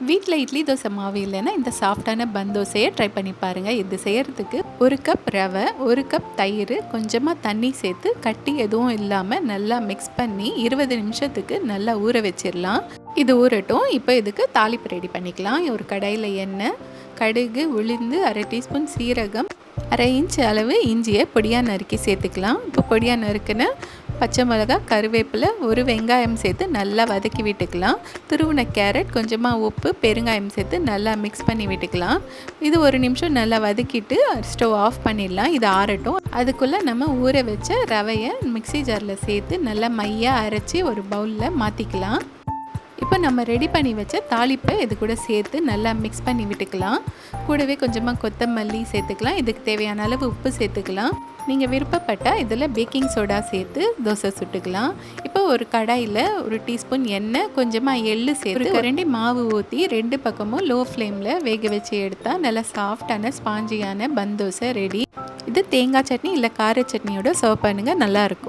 வீட்டில் இட்லி தோசை மாவு இல்லைன்னா இந்த சாஃப்டான பன் தோசையை ட்ரை பண்ணி பாருங்கள். இது செய்கிறதுக்கு 1 கப் ரவை, 1 கப் தயிர், கொஞ்சமாக தண்ணி சேர்த்து கட்டி எதுவும் இல்லாமல் நல்லா மிக்ஸ் பண்ணி 20 நிமிஷத்துக்கு நல்லா ஊற வச்சிடலாம். இது ஊறட்டும். இப்போ இதுக்கு தாளிப்பு ரெடி பண்ணிக்கலாம். ஒரு கடாயில் எண்ணெய், கடுகு, உளுந்து, 1/2 டீஸ்பூன் சீரகம், 1/2 இன்ச் அளவு இஞ்சியை பொடியாக நறுக்கி சேர்த்துக்கலாம். இப்போ பொடியாக நறுக்கின பச்சை மிளகா, கருவேப்பிலை, ஒரு வெங்காயம் சேர்த்து நல்லா வதக்கி விட்டுக்கலாம். துருவின கேரட், கொஞ்சமாக உப்பு, பெருங்காயம் சேர்த்து நல்லா மிக்ஸ் பண்ணி விட்டுக்கலாம். இது 1 நிமிஷம் நல்லா வதக்கிட்டு ஸ்டவ் ஆஃப் பண்ணிடலாம். இது ஆறட்டும். அதுக்குள்ளே நம்ம ஊற வச்ச ரவையை மிக்ஸி ஜாரில் சேர்த்து நல்லா மையாக அரைச்சி ஒரு பவுலில் மாற்றிக்கலாம். இப்போ நம்ம ரெடி பண்ணி வச்ச தாளிப்பை இது கூட சேர்த்து நல்லா மிக்ஸ் பண்ணி விட்டுக்கலாம். கூடவே கொஞ்சமாக கொத்தமல்லி சேர்த்துக்கலாம். இதுக்கு தேவையான அளவு உப்பு சேர்த்துக்கலாம். நீங்கள் விருப்பப்பட்டால் இதில் பேக்கிங் சோடா சேர்த்து தோசை சுட்டுக்கலாம். இப்போ ஒரு கடாயில் 1 டீஸ்பூன் எண்ணெய், கொஞ்சமாக எள்ளு சேர்த்து கரண்டி மாவு ஊற்றி 2 பக்கமும் லோ ஃப்ளேமில் வேக வச்சு எடுத்தால் நல்லா சாஃப்டான ஸ்பாஞ்சியான பன் தோசை ரெடி. இது தேங்காய் சட்னி இல்லை கார சட்னியோட சர்வ் பண்ணுங்கள், நல்லாயிருக்கும்.